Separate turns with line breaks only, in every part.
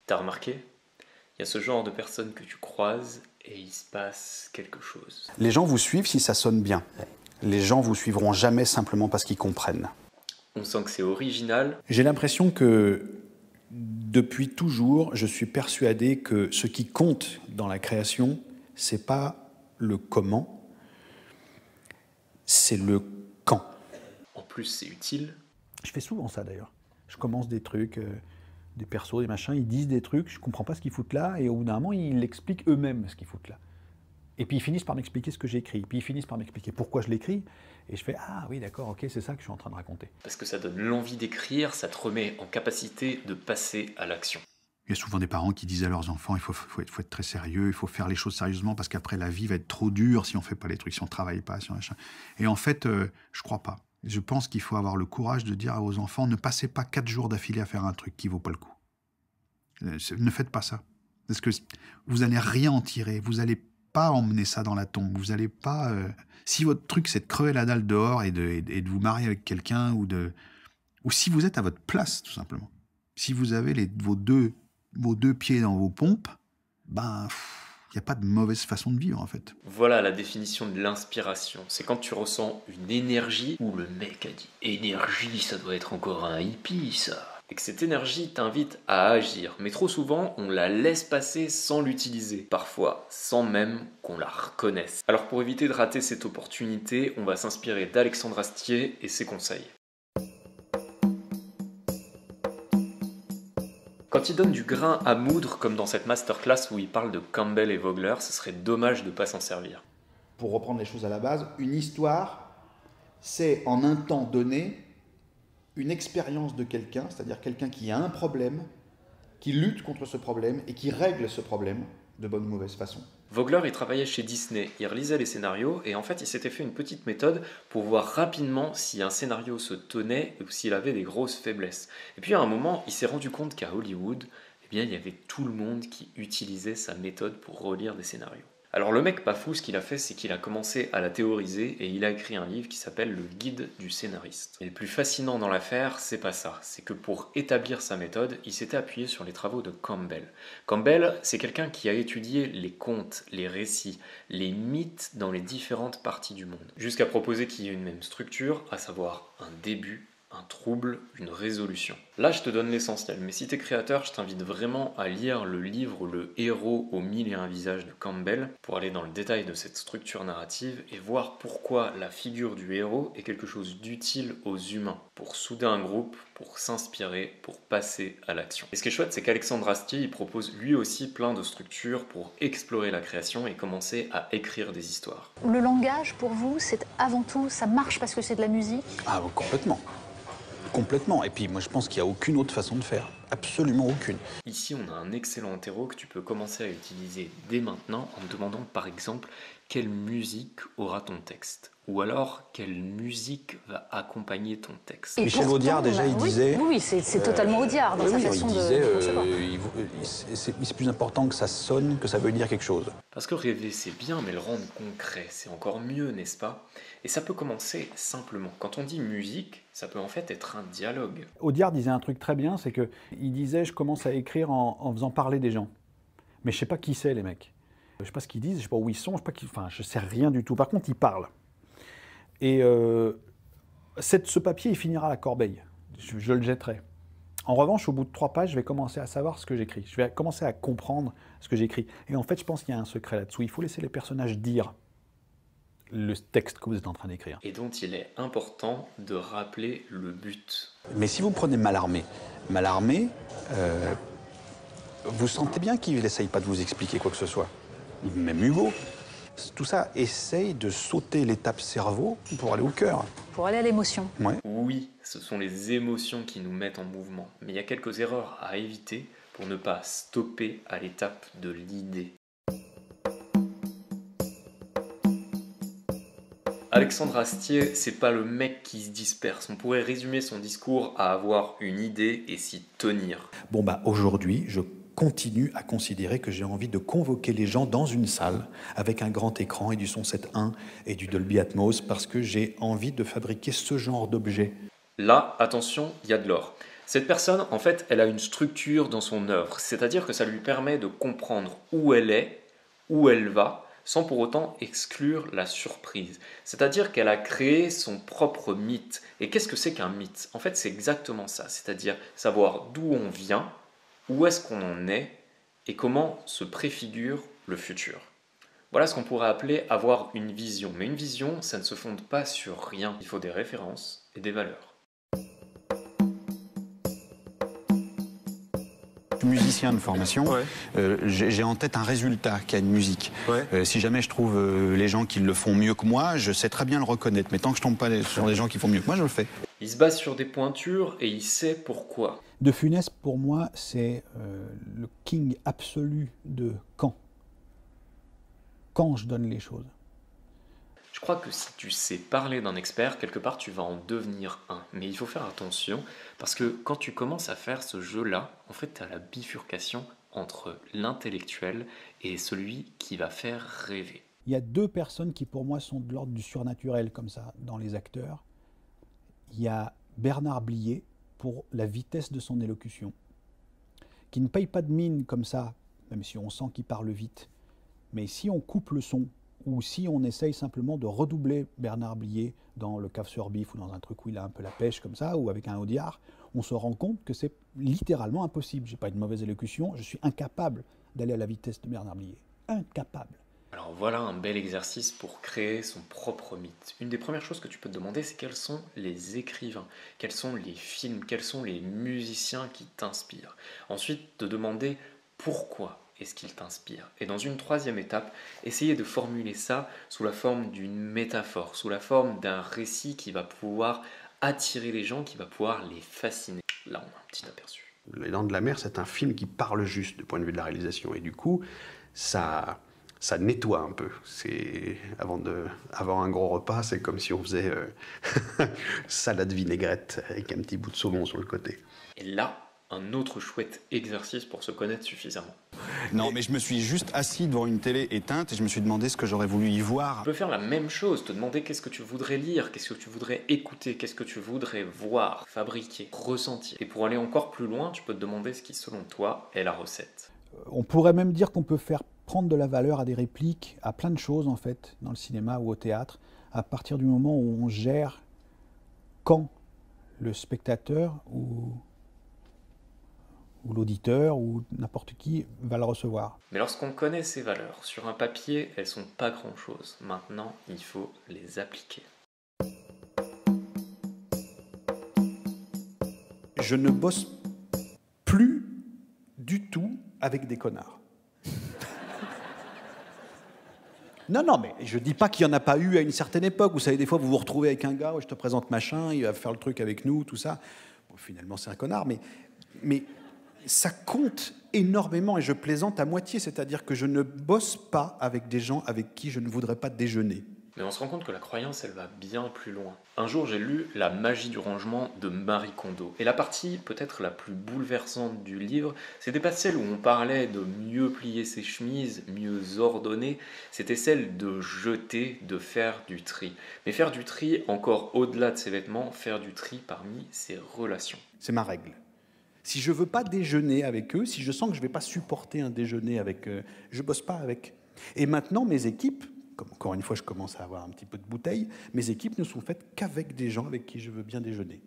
T'as remarqué? Il y a ce genre de personnes que tu croises et il se passe quelque chose.
Les gens vous suivent si ça sonne bien. Les gens vous suivront jamais simplement parce qu'ils comprennent.
On sent que c'est original.
J'ai l'impression que depuis toujours, je suis persuadé que ce qui compte dans la création, c'est pas le comment, c'est le quand.
En plus, c'est utile.
Je fais souvent ça d'ailleurs. Je commence des trucs, des persos, des machins, ils disent des trucs, je comprends pas ce qu'ils foutent là, et au bout d'un moment, ils expliquent eux-mêmes ce qu'ils foutent là. Et puis ils finissent par m'expliquer ce que j'écris, puis ils finissent par m'expliquer pourquoi je l'écris, et je fais « Ah oui, d'accord, ok, c'est ça que je suis en train de raconter ».
Parce que ça donne l'envie d'écrire, ça te remet en capacité de passer à l'action.
Il y a souvent des parents qui disent à leurs enfants, il faut être très sérieux, il faut faire les choses sérieusement parce qu'après la vie va être trop dure si on fait pas les trucs, si on travaille pas, si on machin. Et en fait, je crois pas. Je pense qu'il faut avoir le courage de dire aux enfants, ne passez pas 4 jours d'affilée à faire un truc qui vaut pas le coup. Ne faites pas ça. Parce que vous allez rien en tirer, vous allez pas emmener ça dans la tombe, vous allez pas... si votre truc c'est de crever la dalle dehors et de vous marier avec quelqu'un ou si vous êtes à votre place tout simplement, si vous avez vos deux pieds dans vos pompes, ben, il n'y a pas de mauvaise façon de vivre en fait.
Voilà la définition de l'inspiration. C'est quand tu ressens une énergie où le mec a dit « Énergie, ça doit être encore un hippie, ça !» Et que cette énergie t'invite à agir. Mais trop souvent, on la laisse passer sans l'utiliser. Parfois, sans même qu'on la reconnaisse. Alors pour éviter de rater cette opportunité, on va s'inspirer d'Alexandre Astier et ses conseils. Quand il donne du grain à moudre, comme dans cette masterclass où il parle de Campbell et Vogler, ce serait dommage de ne pas s'en servir.
Pour reprendre les choses à la base, une histoire, c'est en un temps donné une expérience de quelqu'un, c'est-à-dire quelqu'un qui a un problème, qui lutte contre ce problème et qui règle ce problème de bonne ou mauvaise façon.
Vogler, il travaillait chez Disney, il relisait les scénarios et en fait il s'était fait une petite méthode pour voir rapidement si un scénario se tenait ou s'il avait des grosses faiblesses. Et puis à un moment, il s'est rendu compte qu'à Hollywood, eh bien, il y avait tout le monde qui utilisait sa méthode pour relire des scénarios. Alors le mec pas fou, ce qu'il a fait, c'est qu'il a commencé à la théoriser et il a écrit un livre qui s'appelle Le Guide du scénariste. Et le plus fascinant dans l'affaire, c'est pas ça, c'est que pour établir sa méthode, il s'était appuyé sur les travaux de Campbell. Campbell, c'est quelqu'un qui a étudié les contes, les récits, les mythes dans les différentes parties du monde, jusqu'à proposer qu'il y ait une même structure, à savoir un début, un trouble, une résolution. Là, je te donne l'essentiel, mais si t'es créateur, je t'invite vraiment à lire le livre Le héros aux 1001 visages de Campbell pour aller dans le détail de cette structure narrative et voir pourquoi la figure du héros est quelque chose d'utile aux humains, pour souder un groupe, pour s'inspirer, pour passer à l'action. Et ce qui est chouette, c'est qu'Alexandre Astier, il propose lui aussi plein de structures pour explorer la création et commencer à écrire des histoires.
Le langage, pour vous, c'est avant tout, ça marche parce que c'est de la musique?
Ah, complètement. Complètement. Et puis moi je pense qu'il n'y a aucune autre façon de faire. Absolument aucune.
Ici on a un excellent terreau que tu peux commencer à utiliser dès maintenant en te demandant par exemple quelle musique aura ton texte. Ou alors quelle musique va accompagner ton texte.
Et
Michel
pourtant,
Audiard déjà il disait...
Oui, c'est totalement Audiard dans sa façon
il disait,
de concevoir.
c'est plus important que ça sonne, que ça veut dire quelque chose.
Parce que rêver c'est bien, mais le rendre concret c'est encore mieux, n'est-ce pas? Et ça peut commencer simplement. Quand on dit musique, ça peut en fait être un dialogue.
Audiard disait un truc très bien, c'est qu'il disait « je commence à écrire en faisant parler des gens ». Mais je sais pas qui c'est les mecs. Je sais pas ce qu'ils disent, je sais pas où ils sont, je sais rien du tout. Par contre, ils parlent. Et ce papier, il finira à la corbeille. Je le jetterai. En revanche, au bout de 3 pages, je vais commencer à savoir ce que j'écris. Je vais commencer à comprendre ce que j'écris. Et en fait, je pense qu'il y a un secret là-dessous. Il faut laisser les personnages dire le texte que vous êtes en train d'écrire.
Et dont il est important de rappeler le but.
Mais si vous prenez Mallarmé, vous sentez bien qu'il n'essaye pas de vous expliquer quoi que ce soit. Même Hugo. Tout ça essaye de sauter l'étape cerveau pour aller au cœur.
Pour aller à l'émotion.
Ouais.
Oui, ce sont les émotions qui nous mettent en mouvement. Mais il y a quelques erreurs à éviter pour ne pas stopper à l'étape de l'idée. Alexandre Astier, c'est pas le mec qui se disperse. On pourrait résumer son discours à avoir une idée et s'y tenir.
Bon, bah aujourd'hui, je continue à considérer que j'ai envie de convoquer les gens dans une salle avec un grand écran et du son 7.1 et du Dolby Atmos parce que j'ai envie de fabriquer ce genre d'objet.
Là, attention, il y a de l'or. Cette personne, en fait, elle a une structure dans son œuvre, c'est-à-dire que ça lui permet de comprendre où elle est, où elle va, sans pour autant exclure la surprise. C'est-à-dire qu'elle a créé son propre mythe. Et qu'est-ce que c'est qu'un mythe? En fait, c'est exactement ça, c'est-à-dire savoir d'où on vient, où est-ce qu'on en est, et comment se préfigure le futur. Voilà ce qu'on pourrait appeler avoir une vision. Mais une vision, ça ne se fonde pas sur rien. Il faut des références et des valeurs.
Je suis musicien de formation, j'ai en tête un résultat qui a une musique. Si jamais je trouve les gens qui le font mieux que moi, je sais très bien le reconnaître. Mais tant que je tombe pas sur des gens qui font mieux que moi, je le fais.
Il se base sur des pointures et il sait pourquoi.
De Funès, pour moi, c'est le king absolu de quand. Quand je donne les choses.
Je crois que si tu sais parler d'un expert, quelque part tu vas en devenir un. Mais il faut faire attention parce que quand tu commences à faire ce jeu-là, en fait tu as la bifurcation entre l'intellectuel et celui qui va faire rêver.
Il y a deux personnes qui pour moi sont de l'ordre du surnaturel comme ça dans les acteurs. Il y a Bernard Blier pour la vitesse de son élocution, qui ne paye pas de mine comme ça, même si on sent qu'il parle vite. Mais si on coupe le son, ou si on essaye simplement de redoubler Bernard Blier dans Le Cave sur Bif ou dans un truc où il a un peu la pêche comme ça, ou avec un Audiard, on se rend compte que c'est littéralement impossible. Je n'ai pas une mauvaise élocution, je suis incapable d'aller à la vitesse de Bernard Blier. Incapable.
Alors voilà un bel exercice pour créer son propre mythe. Une des premières choses que tu peux te demander, c'est quels sont les écrivains, quels sont les films, quels sont les musiciens qui t'inspirent. Ensuite, te demander pourquoi est-ce qu'il t'inspire. Et dans une troisième étape, essayer de formuler ça sous la forme d'une métaphore, sous la forme d'un récit qui va pouvoir attirer les gens, qui va pouvoir les fasciner. Là, on a un petit aperçu.
Les Dents de la Mer, c'est un film qui parle juste du point de vue de la réalisation. Et du coup, ça nettoie un peu. Avant un gros repas, c'est comme si on faisait salade vinaigrette avec un petit bout de saumon sur le côté.
Et là, un autre chouette exercice pour se connaître suffisamment.
Non, mais je me suis juste assis devant une télé éteinte et je me suis demandé ce que j'aurais voulu y voir.
Tu peux faire la même chose, te demander qu'est-ce que tu voudrais lire, qu'est-ce que tu voudrais écouter, qu'est-ce que tu voudrais voir, fabriquer, ressentir. Et pour aller encore plus loin, tu peux te demander ce qui, selon toi, est la recette.
On pourrait même dire qu'on peut faire prendre de la valeur à des répliques, à plein de choses en fait, dans le cinéma ou au théâtre, à partir du moment où on gère quand le spectateur ou l'auditeur ou n'importe qui va le recevoir.
Mais lorsqu'on connaît ces valeurs, sur un papier, elles sont pas grand-chose. Maintenant, il faut les appliquer.
Je ne bosse plus du tout avec des connards. Non, mais je dis pas qu'il n'y en a pas eu à une certaine époque. Vous savez, des fois, vous vous retrouvez avec un gars, je te présente machin, il va faire le truc avec nous, tout ça. Bon, finalement, c'est un connard, mais ça compte énormément et je plaisante à moitié, c'est-à-dire que je ne bosse pas avec des gens avec qui je ne voudrais pas déjeuner.
Mais on se rend compte que la croyance, elle va bien plus loin. Un jour, j'ai lu La magie du rangement de Marie Kondo. Et la partie peut-être la plus bouleversante du livre, c'était pas celle où on parlait de mieux plier ses chemises, mieux ordonner, c'était celle de jeter, de faire du tri. Mais faire du tri, encore au-delà de ses vêtements, faire du tri parmi ses relations.
C'est ma règle. Si je veux pas déjeuner avec eux, si je sens que je vais pas supporter un déjeuner avec eux, je bosse pas avec. Et maintenant, mes équipes, comme encore une fois, je commence à avoir un petit peu de bouteille, mes équipes ne sont faites qu'avec des gens avec qui je veux bien déjeuner.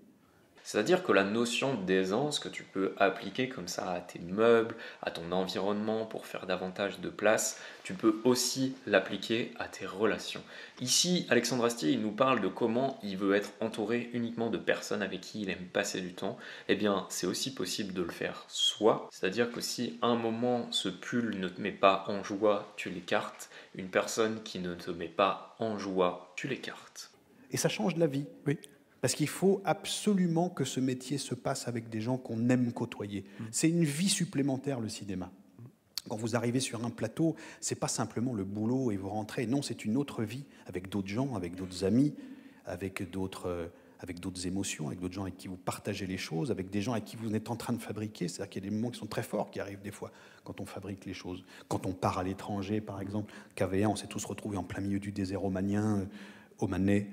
C'est-à-dire que la notion d'aisance que tu peux appliquer comme ça à tes meubles, à ton environnement pour faire davantage de place, tu peux aussi l'appliquer à tes relations. Ici, Alexandre Astier, il nous parle de comment il veut être entouré uniquement de personnes avec qui il aime passer du temps. Eh bien, c'est aussi possible de le faire soi. C'est-à-dire que si à un moment ce pull ne te met pas en joie, tu l'écartes. Une personne qui ne te met pas en joie, tu l'écartes.
Et ça change la vie, oui. Parce qu'il faut absolument que ce métier se passe avec des gens qu'on aime côtoyer. C'est une vie supplémentaire, le cinéma. Quand vous arrivez sur un plateau, c'est pas simplement le boulot et vous rentrez. Non, c'est une autre vie, avec d'autres gens, avec d'autres amis, avec d'autres émotions, avec d'autres gens avec qui vous partagez les choses, avec des gens avec qui vous êtes en train de fabriquer. C'est-à-dire qu'il y a des moments qui sont très forts qui arrivent des fois quand on fabrique les choses. Quand on part à l'étranger, par exemple, KV1, on s'est tous retrouvés en plein milieu du désert omanien, omanais.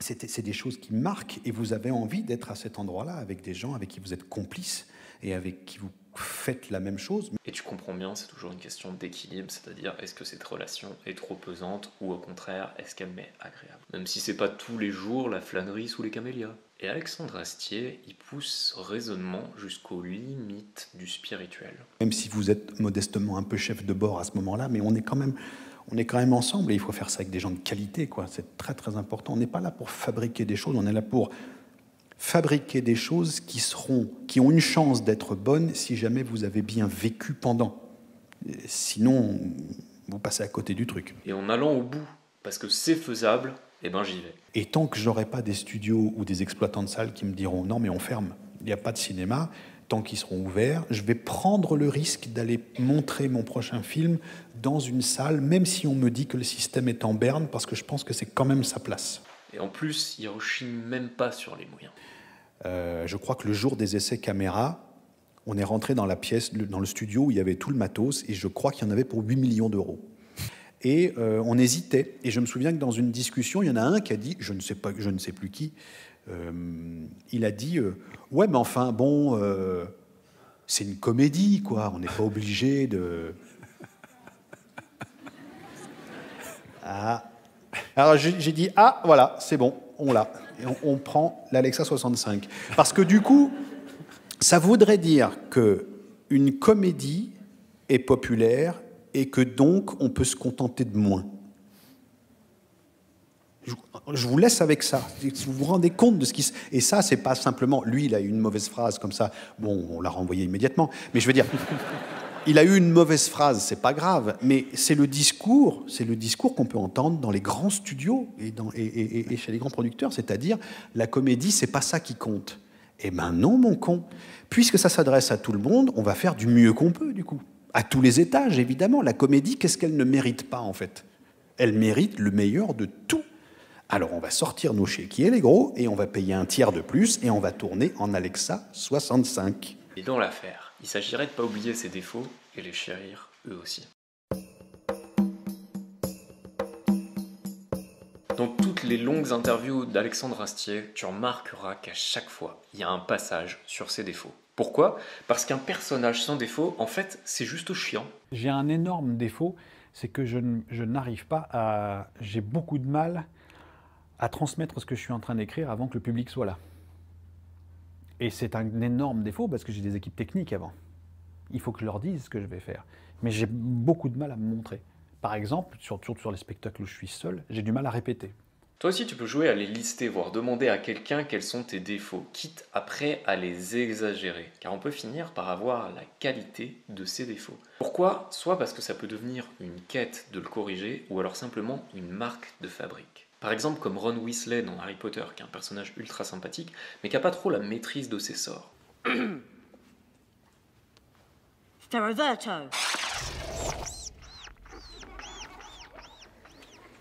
c'est des choses qui marquent et vous avez envie d'être à cet endroit-là avec des gens avec qui vous êtes complices et avec qui vous faites la même chose.
Et tu comprends bien, c'est toujours une question d'équilibre, c'est-à-dire est-ce que cette relation est trop pesante ou au contraire est-ce qu'elle m'est agréable. Même si c'est pas tous les jours la flânerie sous les camélias. Et Alexandre Astier, il pousse ce raisonnement jusqu'aux limites du spirituel.
Même si vous êtes modestement un peu chef de bord à ce moment-là, mais on est quand même ensemble et il faut faire ça avec des gens de qualité, quoi. C'est très très important. On n'est pas là pour fabriquer des choses, on est là pour fabriquer des choses qui ont une chance d'être bonnes si jamais vous avez bien vécu pendant. Sinon, vous passez à côté du truc.
Et en allant au bout, parce que c'est faisable, eh ben j'y vais.
Et tant que j'aurai pas des studios ou des exploitants de salles qui me diront non mais on ferme, il n'y a pas de cinéma, tant qu'ils seront ouverts, je vais prendre le risque d'aller montrer mon prochain film dans une salle, même si on me dit que le système est en berne, parce que je pense que c'est quand même sa place.
Et en plus, il ne rechigne même pas sur les moyens.
Je crois que le jour des essais caméra, on est rentré dans la pièce, dans le studio où il y avait tout le matos, et je crois qu'il y en avait pour 8 millions d'euros. Et on hésitait. Et je me souviens que dans une discussion, il y en a un qui a dit, je ne sais plus qui, il a dit ouais, mais enfin, bon, c'est une comédie, quoi. On n'est pas obligé de. Ah. Alors j'ai dit ah, voilà, c'est bon, on l'a. Et on prend l'Alexa 65. Parce que du coup, ça voudrait dire qu'une comédie est populaire et que donc on peut se contenter de moins. Je vous laisse avec ça. Vous vous rendez compte de ce qui se... Et ça, c'est pas simplement... Lui, il a eu une mauvaise phrase comme ça. Bon, on l'a renvoyé immédiatement. Mais je veux dire, il a eu une mauvaise phrase, c'est pas grave. Mais c'est le discours qu'on peut entendre dans les grands studios et chez les grands producteurs. C'est-à-dire, la comédie, c'est pas ça qui compte. Eh ben non, mon con. Puisque ça s'adresse à tout le monde, on va faire du mieux qu'on peut, du coup. À tous les étages, évidemment. La comédie, qu'est-ce qu'elle ne mérite pas, en fait? Elle mérite le meilleur de tout. Alors, on va sortir nos chéquiers, les gros, et on va payer un tiers de plus, et on va tourner en Alexa 65.
Et dans l'affaire, il s'agirait de ne pas oublier ses défauts et les chérir eux aussi. Dans toutes les longues interviews d'Alexandre Astier, tu remarqueras qu'à chaque fois, il y a un passage sur ses défauts. Pourquoi? Parce qu'un personnage sans défaut, en fait, c'est juste chiant.
J'ai un énorme défaut, c'est que je n'arrive pas à... J'ai beaucoup de mal à transmettre ce que je suis en train d'écrire avant que le public soit là. Et c'est un énorme défaut parce que j'ai des équipes techniques avant. Il faut que je leur dise ce que je vais faire. Mais j'ai beaucoup de mal à me montrer. Par exemple, surtout sur les spectacles où je suis seul, j'ai du mal à répéter.
Toi aussi, tu peux jouer à les lister, voire demander à quelqu'un quels sont tes défauts, quitte après à les exagérer, car on peut finir par avoir la qualité de ses défauts. Pourquoi? Soit parce que ça peut devenir une quête de le corriger, ou alors simplement une marque de fabrique. Par exemple, comme Ron Weasley dans Harry Potter, qui est un personnage ultra sympathique, mais qui n'a pas trop la maîtrise de ses sorts.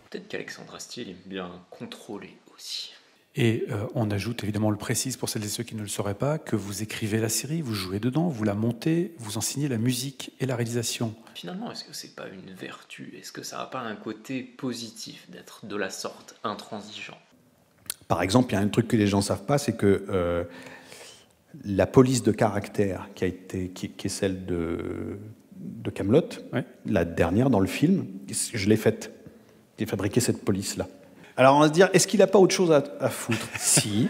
Peut-être qu'Alexandre Astier aime bien contrôler aussi.
Et on ajoute, évidemment, on le précise pour celles et ceux qui ne le sauraient pas, que vous écrivez la série, vous jouez dedans, vous la montez, vous enseignez la musique et la réalisation.
Finalement, est-ce que c'est pas une vertu? Est-ce que ça n'a pas un côté positif d'être de la sorte intransigeant?
Par exemple, il y a un truc que les gens ne savent pas, c'est que la police de caractère qui est celle de Kaamelott, ouais, la dernière dans le film, je l'ai faite. J'ai fabriqué cette police-là. Alors on va se dire, est-ce qu'il n'a pas autre chose à foutre? Si.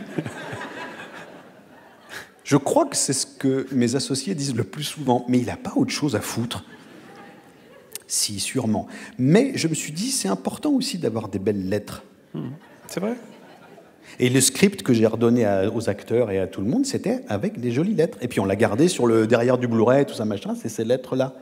Je crois que c'est ce que mes associés disent le plus souvent, mais il n'a pas autre chose à foutre. Si, sûrement. Mais je me suis dit, c'est important aussi d'avoir des belles lettres.
C'est vrai.
Et le script que j'ai redonné aux acteurs et à tout le monde, c'était avec des jolies lettres. Et puis on l'a gardé sur le derrière du Blu-ray, tout ça, machin, c'est ces lettres-là.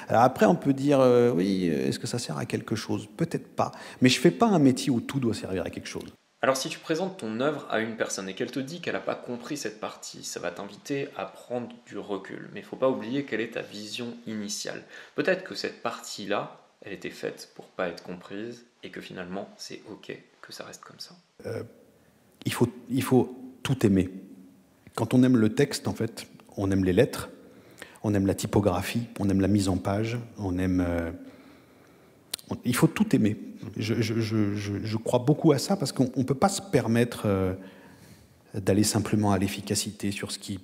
Alors après, on peut dire, oui, est-ce que ça sert à quelque chose? Peut-être pas. Mais je ne fais pas un métier où tout doit servir à quelque chose.
Alors si tu présentes ton œuvre à une personne et qu'elle te dit qu'elle n'a pas compris cette partie, ça va t'inviter à prendre du recul. Mais il ne faut pas oublier quelle est ta vision initiale. Peut-être que cette partie-là, elle était faite pour pas être comprise et que finalement, c'est OK que ça reste comme ça.
Il faut tout aimer. Quand on aime le texte, en fait, on aime les lettres. On aime la typographie, on aime la mise en page, on aime
Il faut tout aimer. Je crois beaucoup à ça parce qu'on ne peut pas se permettre d'aller simplement à l'efficacité sur ce qui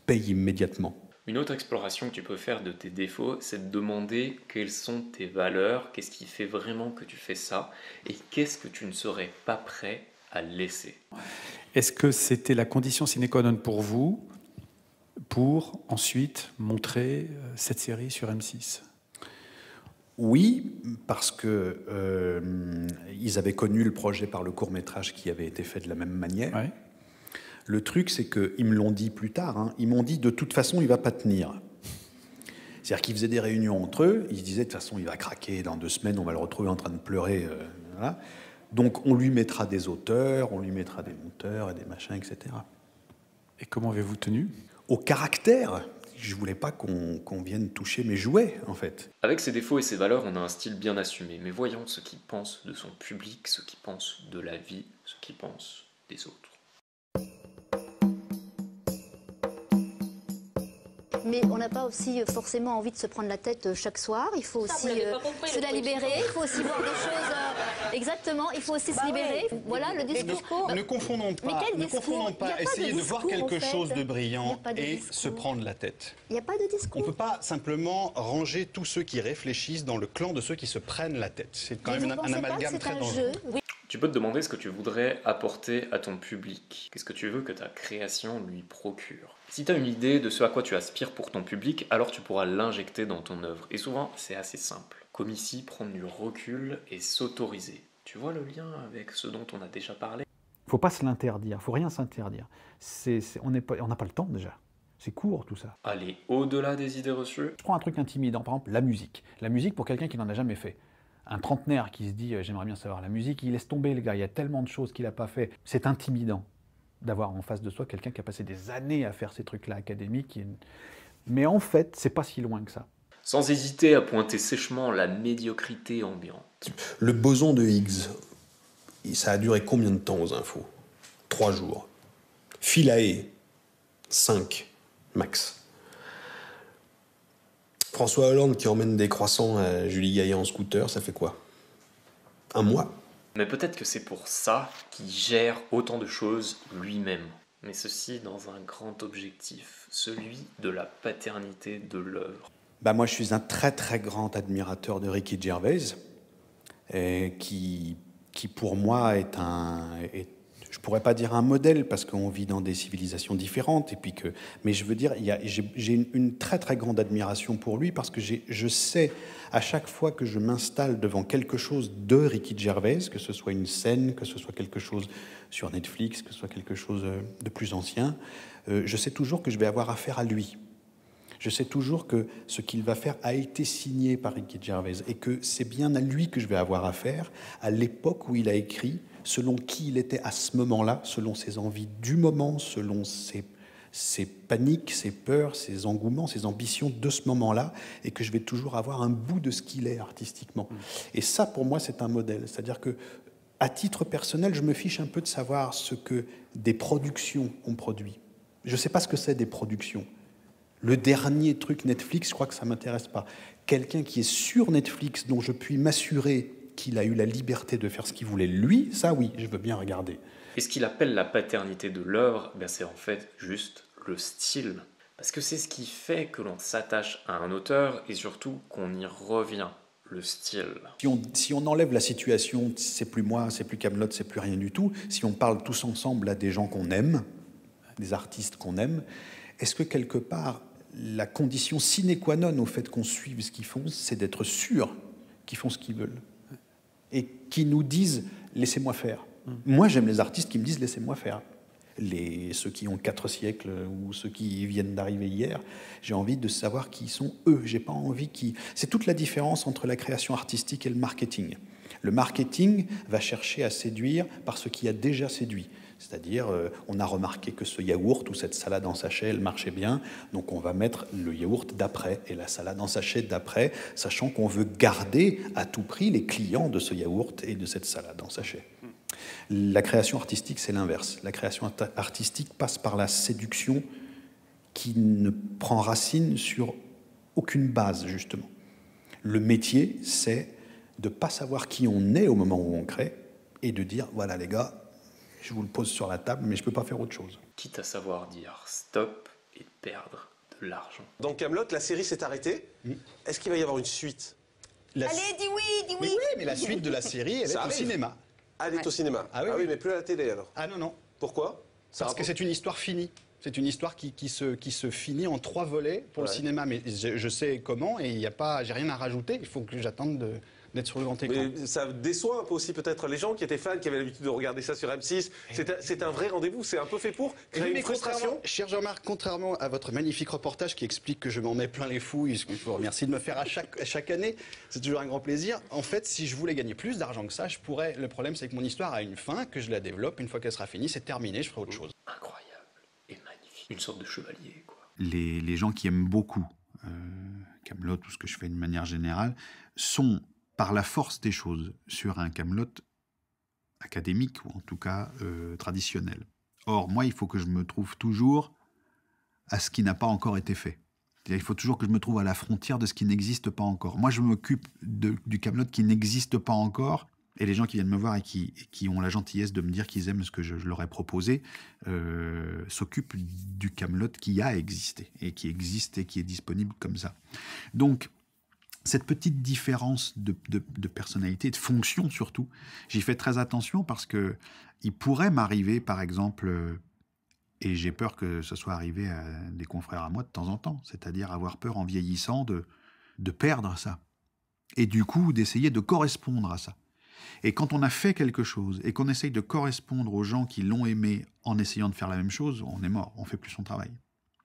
paye immédiatement.
Une autre exploration que tu peux faire de tes défauts, c'est de demander quelles sont tes valeurs, qu'est-ce qui fait vraiment que tu fais ça, et qu'est-ce que tu ne serais pas prêt à laisser.
Est-ce que c'était la condition sine qua non pour vous, pour ensuite montrer cette série sur M6 ?
Oui, parce que ils avaient connu le projet par le court-métrage qui avait été fait de la même manière.
Ouais.
Le truc, c'est qu'ils me l'ont dit plus tard. Hein. Ils m'ont dit, de toute façon, il ne va pas tenir. C'est-à-dire qu'ils faisaient des réunions entre eux. Ils se disaient, de toute façon, il va craquer. Dans 2 semaines, on va le retrouver en train de pleurer. Voilà. Donc, on lui mettra des auteurs, on lui mettra des monteurs et des machins, etc.
Et comment avez-vous tenu ?
Au caractère. Je ne voulais pas qu'on vienne toucher mes jouets, en fait.
Avec ses défauts et ses valeurs, on a un style bien assumé. Mais voyons ce qu'il pense de son public, ce qu'il pense de la vie, ce qu'il pense des autres.
Mais on n'a pas aussi forcément envie de se prendre la tête chaque soir. Il faut aussi se la libérer. Il faut aussi voir des choses. Exactement. Il faut aussi se libérer. Voilà le discours.
Ne confondons pas essayer de voir quelque chose de brillant et se prendre la tête.
Il n'y a pas de discours.
On ne peut pas simplement ranger tous ceux qui réfléchissent dans le clan de ceux qui se prennent la tête. C'est quand même un amalgame très dangereux.
Tu peux te demander ce que tu voudrais apporter à ton public. Qu'est-ce que tu veux que ta création lui procure? Si tu as une idée de ce à quoi tu aspires pour ton public, alors tu pourras l'injecter dans ton œuvre. Et souvent, c'est assez simple. Comme ici, prendre du recul et s'autoriser. Tu vois le lien avec ce dont on a déjà parlé?
Il ne faut pas se l'interdire, il ne faut rien s'interdire. On n'a pas le temps déjà. C'est court tout ça.
Aller au-delà des idées reçues.
Je prends un truc intimidant, par exemple la musique. La musique pour quelqu'un qui n'en a jamais fait. Un trentenaire qui se dit j'aimerais bien savoir la musique, il laisse tomber le gars, il y a tellement de choses qu'il n'a pas fait. C'est intimidant d'avoir en face de soi quelqu'un qui a passé des années à faire ces trucs-là académiques. Mais en fait, c'est pas si loin que ça.
Sans hésiter à pointer sèchement la médiocrité ambiante.
Le boson de Higgs, ça a duré combien de temps aux infos? 3 jours. Philae, 5 max. François Hollande qui emmène des croissants à Julie Gaillet en scooter, ça fait quoi? 1 mois?
Mais peut-être que c'est pour ça qu'il gère autant de choses lui-même. Mais ceci dans un grand objectif, celui de la paternité de l'œuvre.
Moi, je suis un très très grand admirateur de Ricky Gervais, qui pour moi est je pourrais pas dire un modèle parce qu'on vit dans des civilisations différentes mais je veux dire j'ai une très très grande admiration pour lui parce que je sais à chaque fois que je m'installe devant quelque chose de Ricky Gervais, que ce soit une scène, que ce soit quelque chose sur Netflix, que ce soit quelque chose de plus ancien, je sais toujours que je vais avoir affaire à lui. Je sais toujours que ce qu'il va faire a été signé par Ricky Gervais et que c'est bien à lui que je vais avoir affaire à l'époque où il a écrit, selon qui il était à ce moment-là, selon ses envies du moment, selon ses paniques, ses peurs, ses engouements, ses ambitions de ce moment-là, et que je vais toujours avoir un bout de ce qu'il est artistiquement. Et ça, pour moi, c'est un modèle. C'est-à-dire que, à titre personnel, je me fiche un peu de savoir ce que des productions ont produit. Je ne sais pas ce que c'est des productions. Le dernier truc Netflix, je crois que ça ne m'intéresse pas. Quelqu'un qui est sur Netflix, dont je puis m'assurer qu'il a eu la liberté de faire ce qu'il voulait, lui, ça oui, je veux bien regarder.
Et ce qu'il appelle la paternité de l'œuvre, c'est en fait juste le style. Parce que c'est ce qui fait que l'on s'attache à un auteur et surtout qu'on y revient, le style.
Si on enlève la situation, c'est plus moi, c'est plus Kaamelott, c'est plus rien du tout, si on parle tous ensemble à des gens qu'on aime, des artistes qu'on aime, est-ce que quelque part, la condition sine qua non au fait qu'on suive ce qu'ils font, c'est d'être sûr qu'ils font ce qu'ils veulent et qu'ils nous disent « laissez-moi faire ». Moi, j'aime les artistes qui me disent « laissez-moi faire ». Ceux qui ont 4 siècles ou ceux qui viennent d'arriver hier, j'ai envie de savoir qui sont eux. J'ai pas envie C'est toute la différence entre la création artistique et le marketing. Le marketing va chercher à séduire par ce qui a déjà séduit. C'est-à-dire, on a remarqué que ce yaourt ou cette salade en sachet, elle marchait bien, donc on va mettre le yaourt d'après et la salade en sachet d'après, sachant qu'on veut garder à tout prix les clients de ce yaourt et de cette salade en sachet. La création artistique, c'est l'inverse. La création artistique passe par la séduction qui ne prend racine sur aucune base, justement. Le métier, c'est
de ne pas savoir qui on est au moment où on crée, et de dire, voilà les gars, je vous le pose sur la table, mais je ne peux pas faire autre chose.
Quitte à savoir dire stop et perdre de l'argent.
Dans Kaamelott, la série s'est arrêtée. Est-ce qu'il va y avoir une suite?
Allez, dis oui, dis oui.
Oui, mais la suite de la série, elle est au cinéma.
Ah, elle est au cinéma.
Ah oui,
mais plus à la télé alors.
Ah non, non.
Pourquoi?
Parce que c'est une histoire finie. C'est une histoire qui se finit en 3 volets pour le cinéma. Mais je sais comment et j'ai rien à rajouter. Il faut que j'attende d'être sur le grand écran.
Mais ça déçoit un peu aussi peut-être les gens qui étaient fans, qui avaient l'habitude de regarder ça sur M6. C'est un vrai rendez-vous, c'est un peu fait pour créer une frustration.
Cher Jean-Marc, contrairement à votre magnifique reportage qui explique que je m'en mets plein les fouilles, je vous remercie de me faire à chaque année, c'est toujours un grand plaisir. En fait, si je voulais gagner plus d'argent que ça, je pourrais. Le problème, c'est que mon histoire a une fin, que je la développe. Une fois qu'elle sera finie, c'est terminé, je ferai autre chose.
Incroyable et magnifique. Une sorte de chevalier, quoi.
Les gens qui aiment beaucoup Kaamelott, ou ce que je fais de manière générale, sont, par la force des choses, sur un Kaamelott académique, ou en tout cas traditionnel. Or, moi, il faut que je me trouve toujours à ce qui n'a pas encore été fait. C'est-à-dire, il faut toujours que je me trouve à la frontière de ce qui n'existe pas encore. Moi, je m'occupe du Kaamelott qui n'existe pas encore, et les gens qui viennent me voir et qui ont la gentillesse de me dire qu'ils aiment ce que je leur ai proposé s'occupent du Kaamelott qui a existé, et qui existe et qui est disponible comme ça. Donc, cette petite différence de personnalité, de fonction surtout, j'y fais très attention parce que il pourrait m'arriver, par exemple, et j'ai peur que ce soit arrivé à des confrères à moi de temps en temps, c'est-à-dire avoir peur en vieillissant de perdre ça, et du coup d'essayer de correspondre à ça. Et quand on a fait quelque chose et qu'on essaye de correspondre aux gens qui l'ont aimé en essayant de faire la même chose, on est mort, on fait plus son travail.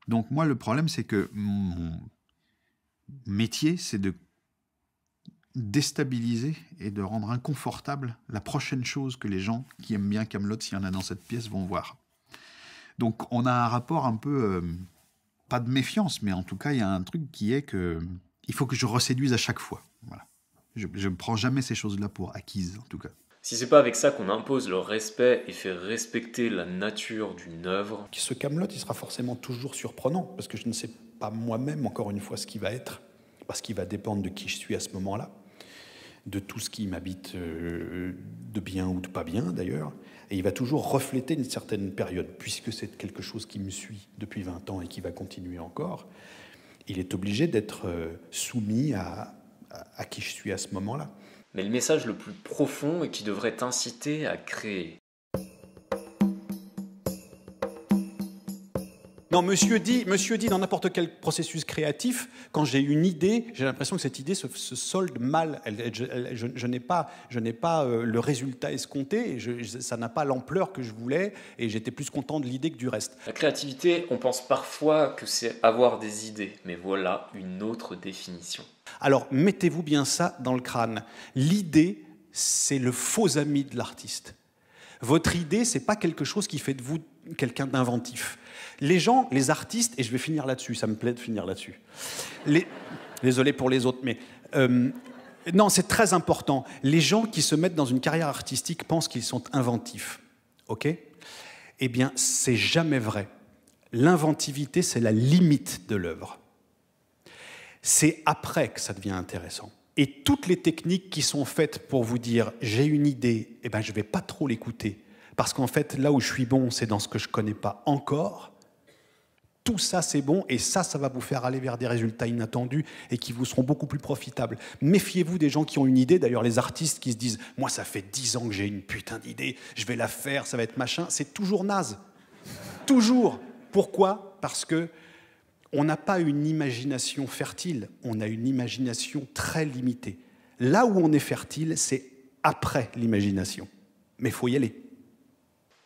Donc moi, le problème, c'est que mon métier, c'est de déstabiliser et de rendre inconfortable la prochaine chose que les gens qui aiment bien Kaamelott, s'il y en a dans cette pièce, vont voir. Donc on a un rapport un peu, pas de méfiance, mais en tout cas il y a un truc qui est que il faut que je reséduise à chaque fois. Voilà. Je ne prends jamais ces choses-là pour acquises, en tout cas.
Si c'est pas avec ça qu'on impose le respect et fait respecter la nature d'une œuvre...
Ce Kaamelott, il sera forcément toujours surprenant, parce que je ne sais pas moi-même, encore une fois, ce qu'il va être, parce qu'il va dépendre de qui je suis à ce moment-là, de tout ce qui m'habite de bien ou de pas bien, d'ailleurs, et il va toujours refléter une certaine période, puisque c'est quelque chose qui me suit depuis 20 ans et qui va continuer encore. Il est obligé d'être soumis à qui je suis à ce moment-là.
Mais le message le plus profond et qui devrait t'inciter à créer.
Non, monsieur dit dans n'importe quel processus créatif, quand j'ai une idée, j'ai l'impression que cette idée se solde mal. Je n'ai pas le résultat escompté, ça n'a pas l'ampleur que je voulais, et j'étais plus content de l'idée que du reste.
La créativité, on pense parfois que c'est avoir des idées, mais voilà une autre définition.
Alors, mettez-vous bien ça dans le crâne. L'idée, c'est le faux ami de l'artiste. Votre idée, c'est pas quelque chose qui fait de vous quelqu'un d'inventif. Les gens, les artistes, et je vais finir là-dessus, ça me plaît de finir là-dessus. Désolé pour les autres, mais non, c'est très important. Les gens qui se mettent dans une carrière artistique pensent qu'ils sont inventifs. Ok ? Eh bien, c'est jamais vrai. L'inventivité, c'est la limite de l'œuvre. C'est après que ça devient intéressant. Et toutes les techniques qui sont faites pour vous dire « j'ai une idée », eh ben, je ne vais pas trop l'écouter. Parce qu'en fait, là où je suis bon, c'est dans ce que je ne connais pas encore. Tout ça, c'est bon, et ça va vous faire aller vers des résultats inattendus et qui vous seront beaucoup plus profitables. Méfiez-vous des gens qui ont une idée, d'ailleurs les artistes qui se disent « moi, ça fait 10 ans que j'ai une putain d'idée, je vais la faire, ça va être machin », c'est toujours naze. Toujours. Pourquoi ? Parce que on n'a pas une imagination fertile, on a une imagination très limitée. Là où on est fertile, c'est après l'imagination. Mais il faut y aller.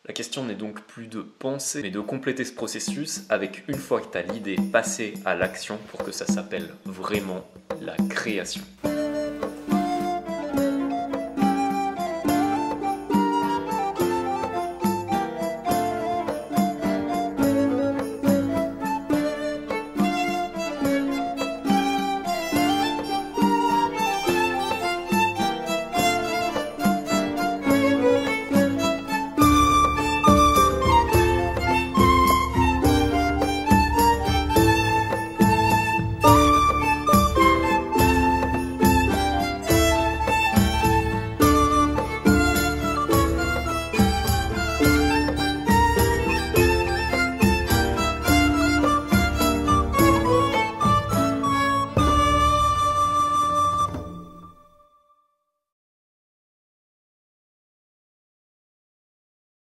La question n'est donc plus de penser, mais de compléter ce processus avec, une fois que tu as l'idée, passer à l'action pour que ça s'appelle vraiment la création.